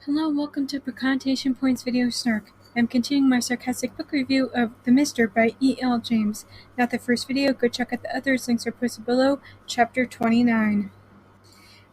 Hello, welcome to Precontation Points Video Snark. I'm continuing my sarcastic book review of The Mister by E.L. James. Not the first video, go check out the others, links are posted below. Chapter 29.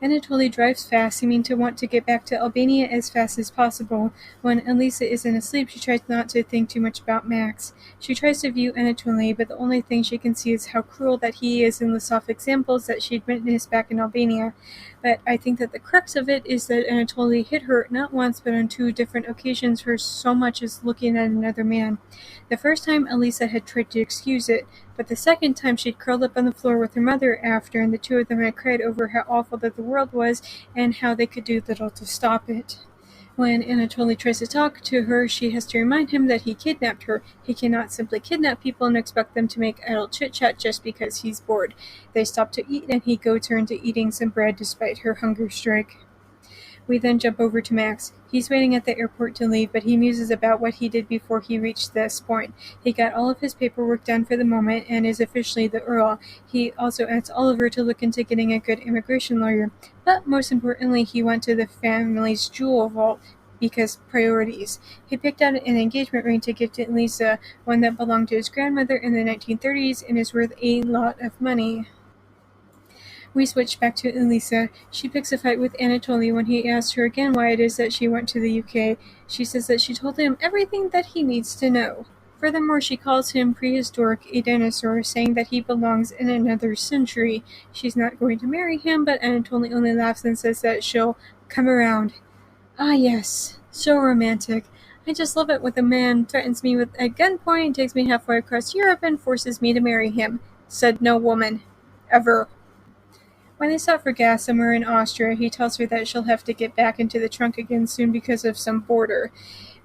Anatoly drives fast, seeming to want to get back to Albania as fast as possible. When Elisa isn't asleep, she tries not to think too much about Max. She tries to view Anatoly, but the only thing she can see is how cruel that he is and lists off examples that she'd witnessed back in Albania. But I think that the crux of it is that Anatoly hit her not once but on two different occasions for so much as looking at another man. The first time Elisa had tried to excuse it, but the second time she'd curled up on the floor with her mother after, and the two of them had cried over how awful that the world was and how they could do little to stop it. When Anatoly tries to talk to her, she has to remind him that he kidnapped her. He cannot simply kidnap people and expect them to make idle chit-chat just because he's bored. They stop to eat and he goads her into eating some bread despite her hunger strike. We then jump over to Max. He's waiting at the airport to leave, but he muses about what he did before he reached this point. He got all of his paperwork done for the moment and is officially the Earl. He also asks Oliver to look into getting a good immigration lawyer. But most importantly, he went to the family's jewel vault because priorities. He picked out an engagement ring to give to Lisa, one that belonged to his grandmother in the 1930s and is worth a lot of money. We switch back to Elisa. She picks a fight with Anatoly when he asks her again why it is that she went to the UK. She says that she told him everything that he needs to know. Furthermore, she calls him prehistoric, a dinosaur, saying that he belongs in another century. She's not going to marry him, but Anatoly only laughs and says that she'll come around. Ah yes, so romantic. I just love it when a man threatens me with a gunpoint, takes me halfway across Europe, and forces me to marry him. Said no woman. Ever. When they stop for gas somewhere in Austria, he tells her that she'll have to get back into the trunk again soon because of some border.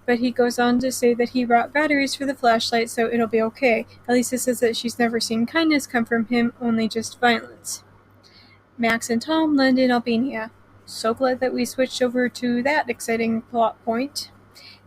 But he goes on to say that he brought batteries for the flashlight, so it'll be okay. Elisa says that she's never seen kindness come from him, only just violence. Max and Tom land in Albania. So glad that we switched over to that exciting plot point.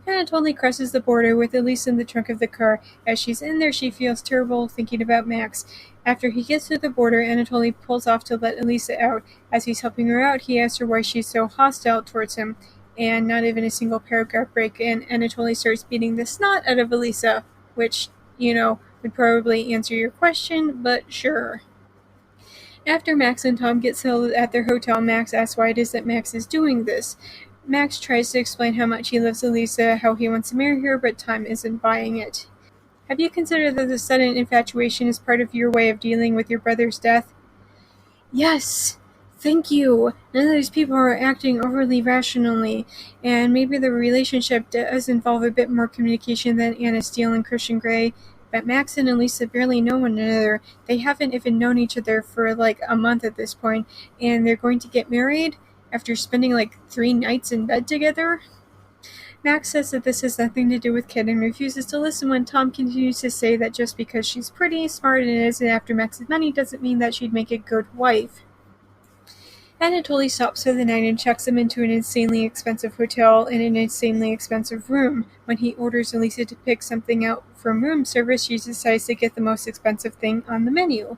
Anatoly crosses the border with Elisa in the trunk of the car. As she's in there, she feels terrible thinking about Max. After he gets to the border, Anatoly pulls off to let Elisa out. As he's helping her out, he asks her why she's so hostile towards him. And not even a single paragraph break, and Anatoly starts beating the snot out of Elisa, which, would probably answer your question, but sure. After Max and Tom get settled at their hotel, Max asks why it is that Max is doing this. Max tries to explain how much he loves Elisa, how he wants to marry her, but Tom isn't buying it. Have you considered that the sudden infatuation is part of your way of dealing with your brother's death? Yes! Thank you! None of these people are acting overly rationally, and maybe the relationship does involve a bit more communication than Anna Steele and Christian Grey, but Max and Elisa barely know one another. They haven't even known each other for like a month at this point, and they're going to get married after spending like 3 nights in bed together? Max says that this has nothing to do with Kit and refuses to listen when Tom continues to say that just because she's pretty, smart, and isn't after Max's money doesn't mean that she'd make a good wife. Anatoly stops for the night and checks him into an insanely expensive hotel in an insanely expensive room. When he orders Elisa to pick something out from room service, she decides to get the most expensive thing on the menu.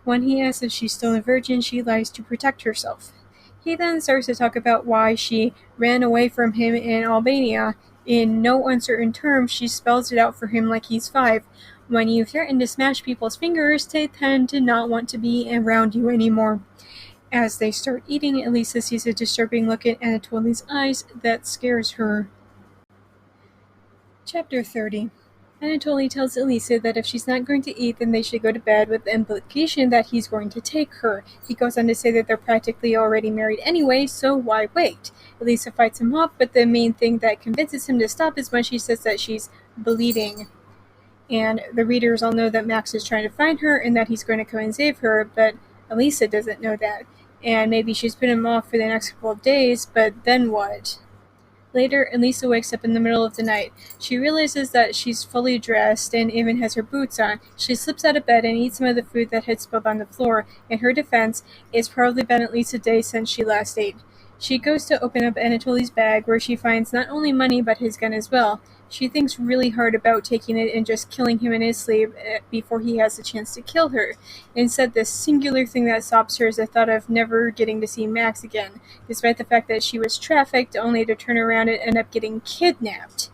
When he asks if she's still a virgin, she lies to protect herself. He then starts to talk about why she ran away from him in Albania. In no uncertain terms, she spells it out for him like he's 5. When you threaten to smash people's fingers, they tend to not want to be around you anymore. As they start eating, Elisa sees a disturbing look in Anatoly's eyes that scares her. Chapter 30. Anatoly tells Elisa that if she's not going to eat, then they should go to bed, with the implication that he's going to take her. He goes on to say that they're practically already married anyway, so why wait? Elisa fights him off, but the main thing that convinces him to stop is when she says that she's bleeding. And the readers all know that Max is trying to find her and that he's going to come and save her, but Elisa doesn't know that. And maybe she's put him off for the next couple of days, but then what? Later, Elisa wakes up in the middle of the night. She realizes that she's fully dressed and even has her boots on. She slips out of bed and eats some of the food that had spilled on the floor. In her defense, it's probably been at least a day since she last ate. She goes to open up Anatoly's bag, where she finds not only money but his gun as well. She thinks really hard about taking it and just killing him in his sleep before he has a chance to kill her. Instead, the singular thing that stops her is the thought of never getting to see Max again, despite the fact that she was trafficked only to turn around and end up getting kidnapped.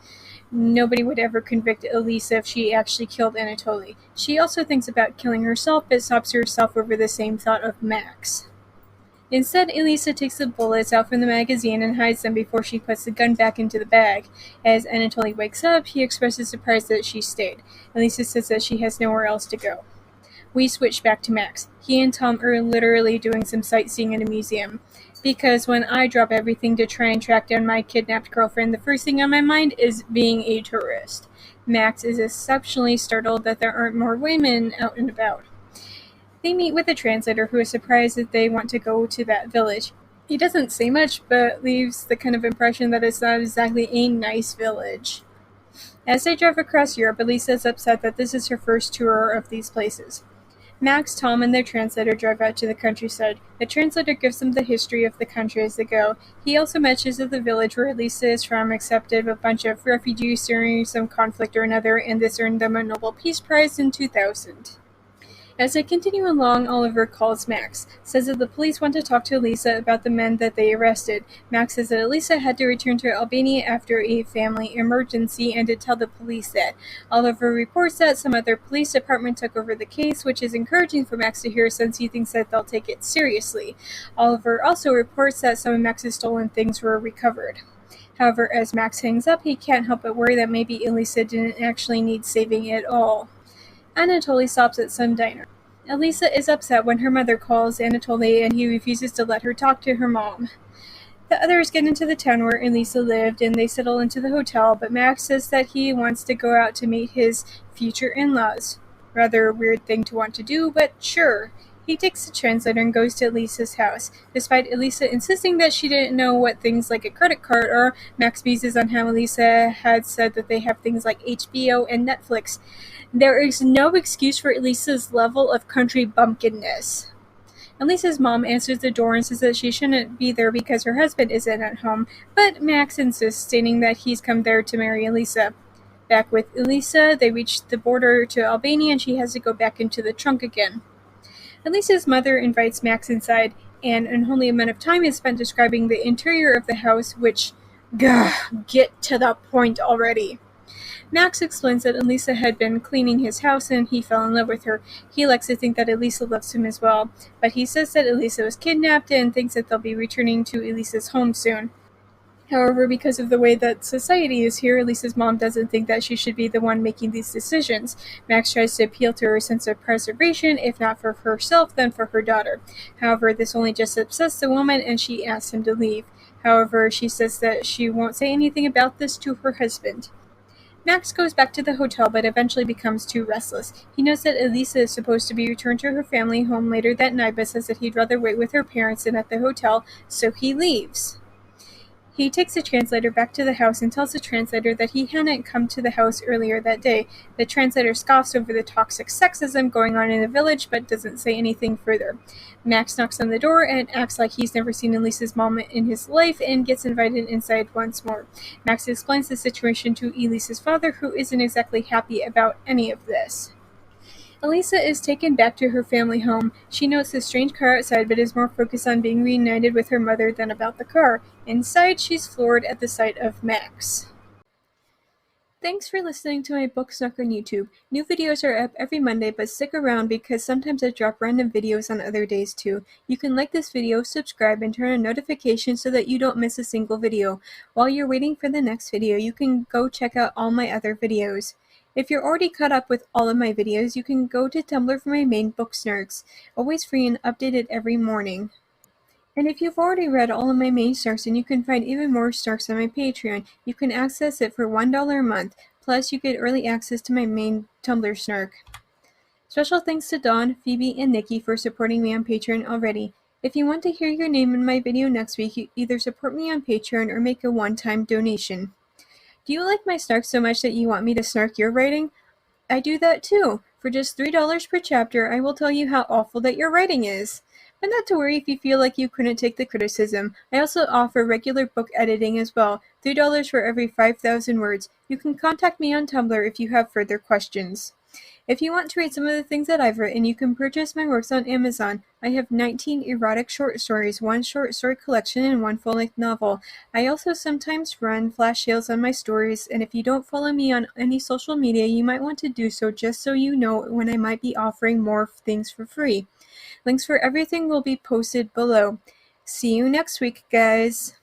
Nobody would ever convict Elisa if she actually killed Anatoly. She also thinks about killing herself, but stops herself over the same thought of Max. Instead, Elisa takes the bullets out from the magazine and hides them before she puts the gun back into the bag. As Anatoly wakes up, he expresses surprise that she stayed. Elisa says that she has nowhere else to go. We switch back to Max. He and Tom are literally doing some sightseeing in a museum. Because when I drop everything to try and track down my kidnapped girlfriend, the first thing on my mind is being a tourist. Max is exceptionally startled that there aren't more women out and about. They meet with a translator who is surprised that they want to go to that village. He doesn't say much, but leaves the kind of impression that it's not exactly a nice village. As they drive across Europe, Elisa is upset that this is her first tour of these places. Max, Tom, and their translator drive out to the countryside. The translator gives them the history of the country as they go. He also mentions that the village where Elisa is from accepted a bunch of refugees during some conflict or another, and this earned them a Nobel Peace Prize in 2000. As they continue along, Oliver calls Max, says that the police want to talk to Elisa about the men that they arrested. Max says that Elisa had to return to Albania after a family emergency and to tell the police that. Oliver reports that some other police department took over the case, which is encouraging for Max to hear since he thinks that they'll take it seriously. Oliver also reports that some of Max's stolen things were recovered. However, as Max hangs up, he can't help but worry that maybe Elisa didn't actually need saving at all. Anatoly stops at some diner. Elisa is upset when her mother calls Anatoly and he refuses to let her talk to her mom. The others get into the town where Elisa lived and they settle into the hotel, but Max says that he wants to go out to meet his future in-laws. Rather a weird thing to want to do, but sure. He takes the translator and goes to Elisa's house. Despite Elisa insisting that she didn't know what things like a credit card are, Max muses on how Elisa had said that they have things like HBO and Netflix. There is no excuse for Elisa's level of country bumpkinness. Elisa's mom answers the door and says that she shouldn't be there because her husband isn't at home, but Max insists, stating that he's come there to marry Elisa. Back with Elisa, they reach the border to Albania and she has to go back into the trunk again. Elisa's mother invites Max inside, and an only amount of time is spent describing the interior of the house, which, get to the point already. Max explains that Elisa had been cleaning his house and he fell in love with her. He likes to think that Elisa loves him as well, but he says that Elisa was kidnapped and thinks that they'll be returning to Elisa's home soon. However, because of the way that society is here, Elisa's mom doesn't think that she should be the one making these decisions. Max tries to appeal to her sense of preservation, if not for herself, then for her daughter. However, this only just upsets the woman and she asks him to leave. However, she says that she won't say anything about this to her husband. Max goes back to the hotel but eventually becomes too restless. He knows that Elisa is supposed to be returned to her family home later that night but says that he'd rather wait with her parents than at the hotel, so he leaves. He takes the translator back to the house and tells the translator that he hadn't come to the house earlier that day. The translator scoffs over the toxic sexism going on in the village but doesn't say anything further. Max knocks on the door and acts like he's never seen Elisa's mom in his life and gets invited inside once more. Max explains the situation to Elisa's father, who isn't exactly happy about any of this. Elisa is taken back to her family home. She notes the strange car outside but is more focused on being reunited with her mother than about the car. Inside, she's floored at the sight of Max. Thanks for listening to my book Snark on YouTube. New videos are up every Monday, but stick around because sometimes I drop random videos on other days too. You can like this video, subscribe, and turn on notifications so that you don't miss a single video. While you're waiting for the next video, you can go check out all my other videos. If you're already caught up with all of my videos, you can go to Tumblr for my main book Snarks, always free and updated every morning. And if you've already read all of my main Snarks, then you can find even more Snarks on my Patreon. You can access it for $1 a month, plus you get early access to my main Tumblr Snark. Special thanks to Dawn, Phoebe, and Nikki for supporting me on Patreon already. If you want to hear your name in my video next week, you either support me on Patreon or make a one-time donation. Do you like my Snark so much that you want me to snark your writing? I do that too. For just $3 per chapter, I will tell you how awful that your writing is. And not to worry if you feel like you couldn't take the criticism. I also offer regular book editing as well, $3 for every 5,000 words. You can contact me on Tumblr if you have further questions. If you want to read some of the things that I've written, you can purchase my works on Amazon. I have 19 erotic short stories, 1 short story collection, and 1 full-length novel. I also sometimes run flash sales on my stories, and if you don't follow me on any social media, you might want to do so just so you know when I might be offering more things for free. Links for everything will be posted below. See you next week, guys!